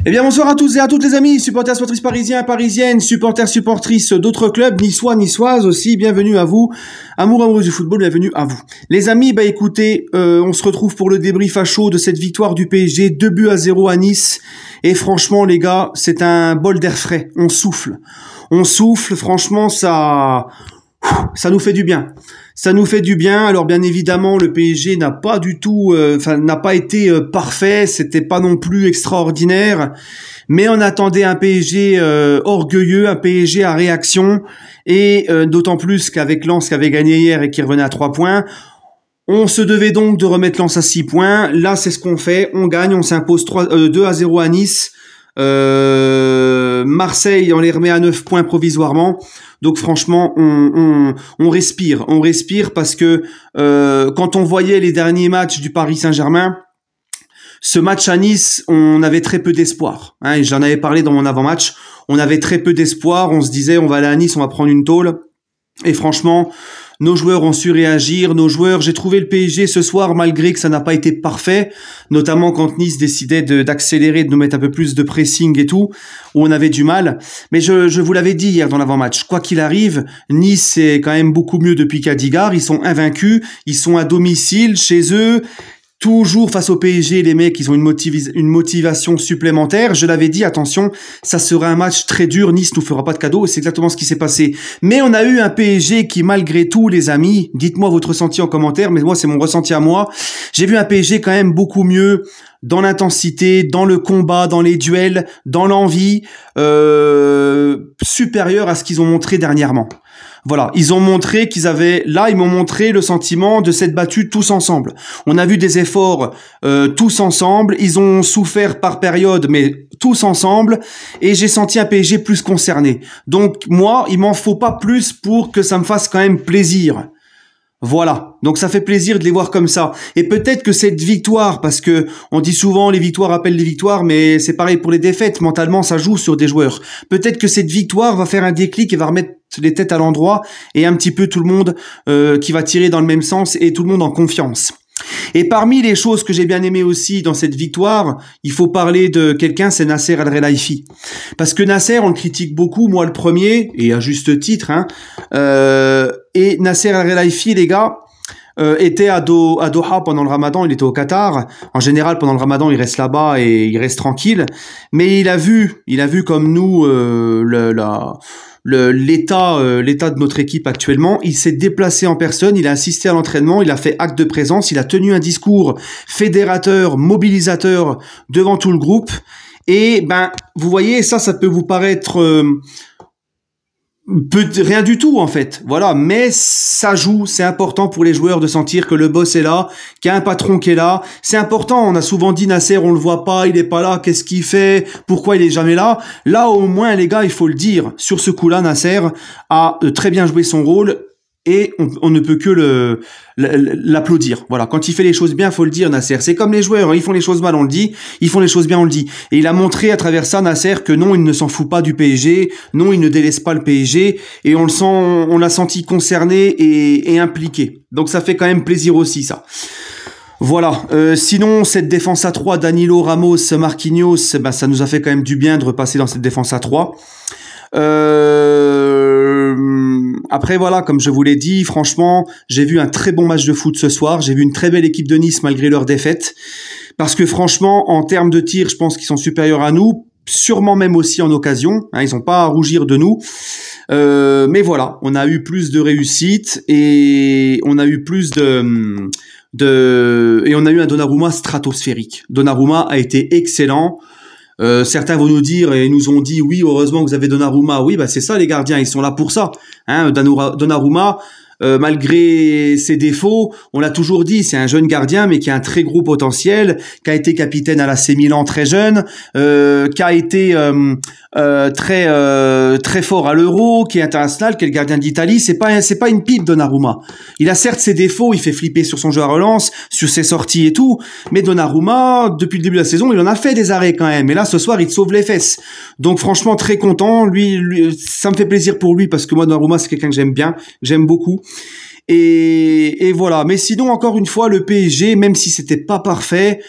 Eh bien, bonsoir à tous et à toutes les amis, supporters, supportrices parisiens, parisiennes, supporters, supportrices d'autres clubs, niçois, niçoises aussi, bienvenue à vous. Amoureux du football, bienvenue à vous. Les amis, écoutez, on se retrouve pour le débrief à chaud de cette victoire du PSG, 2-0 à Nice. Et franchement, les gars, c'est un bol d'air frais. On souffle. On souffle, franchement, ça nous fait du bien. Ça nous fait du bien. Alors bien évidemment, le PSG n'a pas du tout, n'a pas été parfait. C'était pas non plus extraordinaire. Mais on attendait un PSG orgueilleux, un PSG à réaction. Et d'autant plus qu'avec Lens qui avait gagné hier et qui revenait à 3 points, on se devait donc de remettre Lens à 6 points. Là, c'est ce qu'on fait. On gagne, on s'impose 2-0 à Nice. Marseille, on les remet à 9 points provisoirement. Donc franchement, on respire parce que quand on voyait les derniers matchs du Paris Saint-Germain, ce match à Nice, on avait très peu d'espoir. Hein, j'en avais parlé dans mon avant-match. On avait très peu d'espoir. On se disait, on va aller à Nice, on va prendre une tôle. Et franchement, nos joueurs ont su réagir. J'ai trouvé le PSG ce soir, malgré que ça n'a pas été parfait, notamment quand Nice décidait d'accélérer, de nous mettre un peu plus de pressing et tout, où on avait du mal. Mais je vous l'avais dit hier dans l'avant-match, quoi qu'il arrive, Nice c'est quand même beaucoup mieux depuis Cadigard. Ils sont invaincus, ils sont à domicile, chez eux. Toujours face au PSG, les mecs, ils ont une motivation supplémentaire. Je l'avais dit, attention, ça sera un match très dur. Nice nous fera pas de cadeau et c'est exactement ce qui s'est passé. Mais on a eu un PSG qui, malgré tout, les amis, dites-moi votre ressenti en commentaire, mais moi, c'est mon ressenti à moi. J'ai vu un PSG quand même beaucoup mieux dans l'intensité, dans le combat, dans les duels, dans l'envie, supérieur à ce qu'ils ont montré dernièrement. Voilà, ils m'ont montré le sentiment de s'être battus tous ensemble. On a vu des efforts tous ensemble, ils ont souffert par période, mais tous ensemble, et j'ai senti un PSG plus concerné. Donc moi, il m'en faut pas plus pour que ça me fasse quand même plaisir. Voilà, donc ça fait plaisir de les voir comme ça. Et peut-être que cette victoire, parce que on dit souvent les victoires appellent les victoires, mais c'est pareil pour les défaites, mentalement ça joue sur des joueurs. Peut-être que cette victoire va faire un déclic et va remettre les têtes à l'endroit et un petit peu tout le monde qui va tirer dans le même sens et tout le monde en confiance. Et parmi les choses que j'ai bien aimées aussi dans cette victoire, il faut parler de quelqu'un, c'est Nasser Al-Khelaifi. Parce que Nasser, on le critique beaucoup, moi le premier, et à juste titre, et Nasser Al-Khelaifi, les gars, était à Doha pendant le Ramadan, il était au Qatar. En général, pendant le Ramadan, il reste là-bas et il reste tranquille. Mais il a vu comme nous l'état de notre équipe actuellement. Il s'est déplacé en personne, il a assisté à l'entraînement, il a fait acte de présence, il a tenu un discours fédérateur, mobilisateur devant tout le groupe. Et vous voyez, ça peut vous paraître rien du tout en fait, voilà, mais ça joue, c'est important pour les joueurs de sentir que le boss est là, qu'il y a un patron qui est là, c'est important. On a souvent dit Nasser, on le voit pas, il est pas là, qu'est-ce qu'il fait, pourquoi il est jamais là. Là au moins les gars, il faut le dire, sur ce coup-là Nasser a très bien joué son rôle. Et on ne peut que l'applaudir. Voilà, quand il fait les choses bien, faut le dire, Nasser. C'est comme les joueurs, ils font les choses mal, on le dit. Ils font les choses bien, on le dit. Et il a montré à travers ça, Nasser, que non, il ne s'en fout pas du PSG. Non, il ne délaisse pas le PSG. Et on l'a senti concerné et impliqué. Donc ça fait quand même plaisir aussi, ça. Voilà. Sinon, cette défense à 3, Danilo, Ramos, Marquinhos, ça nous a fait quand même du bien de repasser dans cette défense à 3. Après voilà, comme je vous l'ai dit, franchement, j'ai vu un très bon match de foot ce soir, j'ai vu une très belle équipe de Nice malgré leur défaite, parce que franchement, en termes de tir, je pense qu'ils sont supérieurs à nous, sûrement même aussi en occasion, ils n'ont pas à rougir de nous, mais voilà, on a eu plus de réussite et on a eu plus et on a eu un Donnarumma stratosphérique. Donnarumma a été excellent. Certains vont nous dire et nous ont dit oui, heureusement que vous avez Donnarumma. Oui, c'est ça les gardiens, ils sont là pour ça. Donnarumma, malgré ses défauts, on l'a toujours dit, c'est un jeune gardien mais qui a un très gros potentiel, qui a été capitaine à l'AC Milan très jeune, qui a été très fort à l'Euro, qui est international, qui est le gardien d'Italie. C'est pas une pipe Donnarumma. Il a certes ses défauts, il fait flipper sur son jeu à relance, sur ses sorties et tout, mais Donnarumma, depuis le début de la saison, il en a fait des arrêts quand même. Et là, ce soir, il te sauve les fesses. Donc franchement, très content. Lui, ça me fait plaisir pour lui parce que moi, Donnarumma, c'est quelqu'un que j'aime bien, que j'aime beaucoup. Et voilà. Mais sinon, encore une fois, le PSG, même si c'était pas parfait,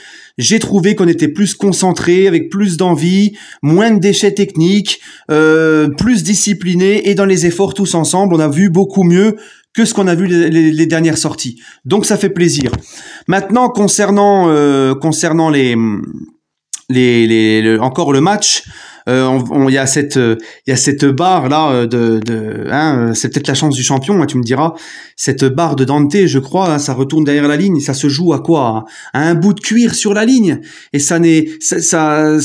j'ai trouvé qu'on était plus concentré, avec plus d'envie, moins de déchets techniques, plus discipliné, et dans les efforts tous ensemble, on a vu beaucoup mieux que ce qu'on a vu les dernières sorties. Donc ça fait plaisir. Maintenant, concernant encore le match, il y a cette barre là c'est peut-être la chance du champion, hein, tu me diras, cette barre de Dante, je crois, hein, ça retourne derrière la ligne, ça se joue à quoi? À un bout de cuir sur la ligne, et ça n'a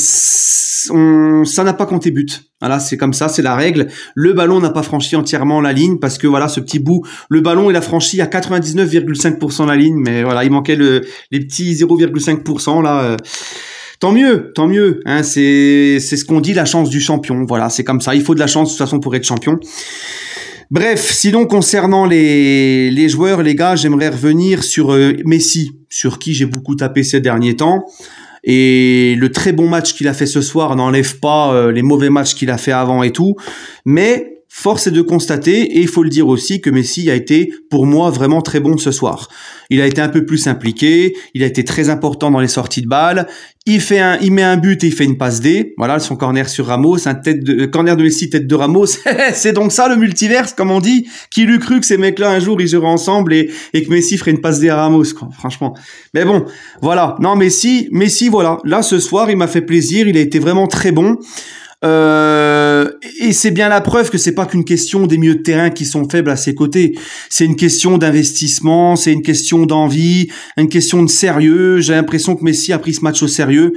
pas compté but. Voilà, c'est comme ça, c'est la règle. Le ballon n'a pas franchi entièrement la ligne parce que voilà, ce petit bout, le ballon il a franchi à 99,5% la ligne, mais voilà, il manquait les petits 0,5% là. Tant mieux, hein, c'est ce qu'on dit, la chance du champion. Voilà, c'est comme ça. Il faut de la chance de toute façon pour être champion. Bref, sinon concernant les joueurs, les gars, j'aimerais revenir sur Messi, sur qui j'ai beaucoup tapé ces derniers temps. Et le très bon match qu'il a fait ce soir n'enlève pas les mauvais matchs qu'il a fait avant et tout. Mais force est de constater, et il faut le dire aussi, que Messi a été, pour moi, vraiment très bon ce soir. Il a été un peu plus impliqué, il a été très important dans les sorties de balles, il met un but et il fait une passe D, voilà, son corner sur Ramos, corner de Messi, tête de Ramos, c'est donc ça le multiverse, comme on dit, qui l'eût cru que ces mecs-là un jour ils joueraient ensemble et que Messi ferait une passe D à Ramos, quoi, franchement. Mais bon, voilà, non, Messi, voilà, là ce soir il m'a fait plaisir, il a été vraiment très bon. Et c'est bien la preuve que c'est pas qu'une question des milieux de terrain qui sont faibles à ses côtés. C'est une question d'investissement, c'est une question d'envie, une question de sérieux. J'ai l'impression que Messi a pris ce match au sérieux.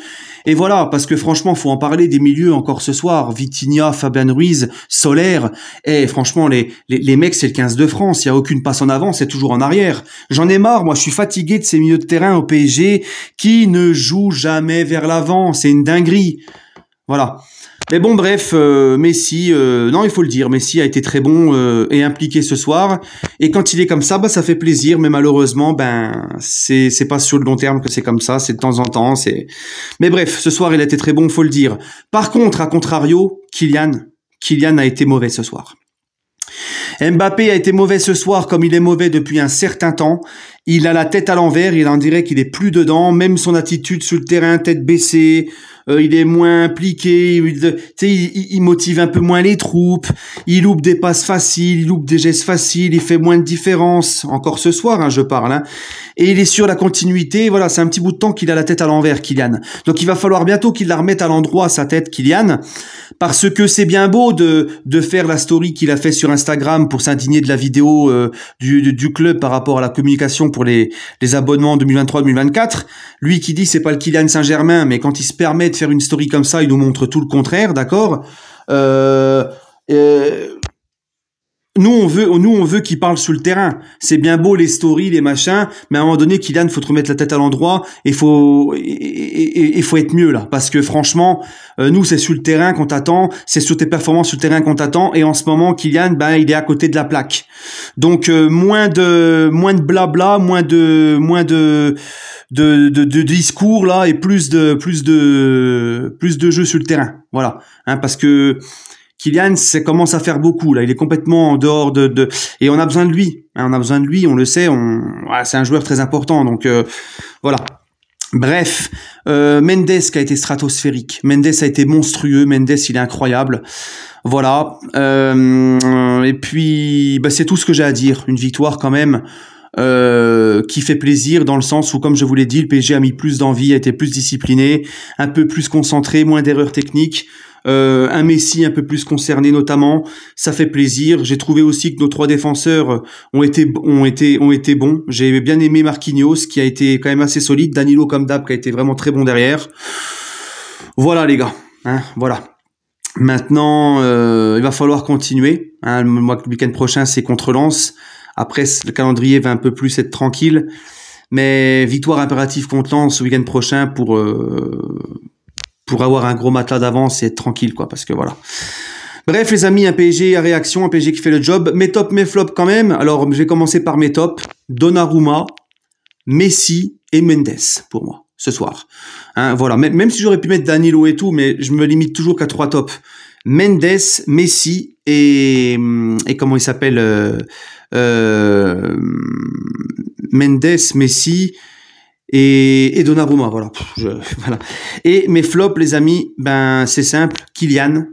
Et voilà, parce que franchement, faut en parler des milieux encore ce soir. Vitinha, Fabian Ruiz, Soler. Et franchement, les mecs, c'est le 15 de France. Il y a aucune passe en avant, c'est toujours en arrière. J'en ai marre, moi, je suis fatigué de ces milieux de terrain au PSG qui ne jouent jamais vers l'avant. C'est une dinguerie. Voilà. Mais bon, bref, Messi, non, il faut le dire, Messi a été très bon et impliqué ce soir. Et quand il est comme ça, bah ça fait plaisir. Mais malheureusement, c'est pas sur le long terme que c'est comme ça. C'est de temps en temps. Mais bref, ce soir, il a été très bon, faut le dire. Par contre, à contrario, Kylian a été mauvais ce soir. Mbappé a été mauvais ce soir comme il est mauvais depuis un certain temps. Il a la tête à l'envers, il en dirait qu'il est plus dedans, même son attitude sur le terrain, tête baissée, il est moins impliqué, il motive un peu moins les troupes, il loupe des passes faciles, il loupe des gestes faciles, il fait moins de différence, encore ce soir, hein, je parle, hein. Et il est sur la continuité, voilà, c'est un petit bout de temps qu'il a la tête à l'envers, Kylian. Donc il va falloir bientôt qu'il la remette à l'endroit, sa tête, Kylian, parce que c'est bien beau de faire la story qu'il a fait sur Instagram pour s'indigner de la vidéo du club par rapport à la communication pour les abonnements 2023-2024. Lui qui dit c'est pas le Kylian Saint-Germain, mais quand il se permet de faire une story comme ça, il nous montre tout le contraire, d'accord. Nous on veut qu'il parle sur le terrain. C'est bien beau les stories, les machins, mais à un moment donné, Kylian, faut te remettre la tête à l'endroit et faut être mieux là, parce que franchement, nous c'est sur le terrain qu'on t'attend, c'est sur tes performances sur le terrain qu'on t'attend, et en ce moment, Kylian, il est à côté de la plaque. Donc moins de blabla, moins de discours là, et plus de jeu sur le terrain. Voilà, hein, parce que Kylian, ça commence à faire beaucoup là. Il est complètement en dehors et on a besoin de lui. Hein, on a besoin de lui. On le sait. C'est un joueur très important. Donc voilà. Bref, Mendes qui a été stratosphérique. Mendes a été monstrueux. Mendes, il est incroyable. Voilà. Et puis, c'est tout ce que j'ai à dire. Une victoire quand même. Qui fait plaisir dans le sens où, comme je vous l'ai dit, le PSG a mis plus d'envie, a été plus discipliné, un peu plus concentré, moins d'erreurs techniques. Un Messi un peu plus concerné notamment, ça fait plaisir. J'ai trouvé aussi que nos trois défenseurs ont été bons. J'ai bien aimé Marquinhos qui a été quand même assez solide, Danilo comme d'hab qui a été vraiment très bon derrière. Voilà les gars, hein, voilà. Maintenant, il va falloir continuer. Hein, le week-end prochain c'est contre Lens. Après le calendrier va un peu plus être tranquille, mais victoire impérative contre Lens le week-end prochain pour avoir un gros matelas d'avance et être tranquille, quoi, parce que voilà. Bref, les amis, un PSG à réaction, un PSG qui fait le job. Mes tops, mes flops quand même. Alors, je vais commencer par mes tops. Donnarumma, Messi et Mendes, pour moi, ce soir. Hein, voilà. Même si j'aurais pu mettre Danilo et tout, mais je me limite toujours qu'à 3 tops. Mendes, Messi et comment il s'appelle Mendes, Messi et Donnarumma, voilà. Voilà. Et mes flops, les amis, ben c'est simple, Kylian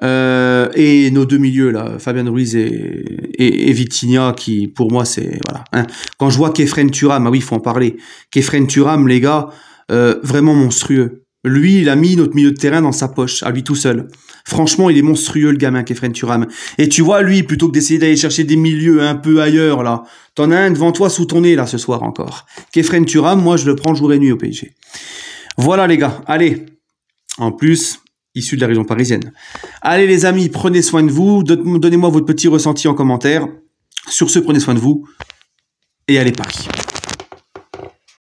et nos deux milieux là, Fabien Ruiz et Vitinha, qui pour moi c'est voilà. Hein. Quand je vois Khéphren Thuram, ah oui, il faut en parler. Khéphren Thuram, les gars, vraiment monstrueux. Lui, il a mis notre milieu de terrain dans sa poche, à lui tout seul. Franchement, il est monstrueux, le gamin, Khéphren Thuram. Et tu vois, lui, plutôt que d'essayer d'aller chercher des milieux un peu ailleurs, là, t'en as un devant toi sous ton nez, là, ce soir encore. Khéphren Thuram, moi, je le prends jour et nuit au PSG. Voilà, les gars. Allez. En plus, issu de la région parisienne. Allez, les amis, prenez soin de vous. Donnez-moi votre petit ressenti en commentaire. Sur ce, prenez soin de vous. Et allez, Paris.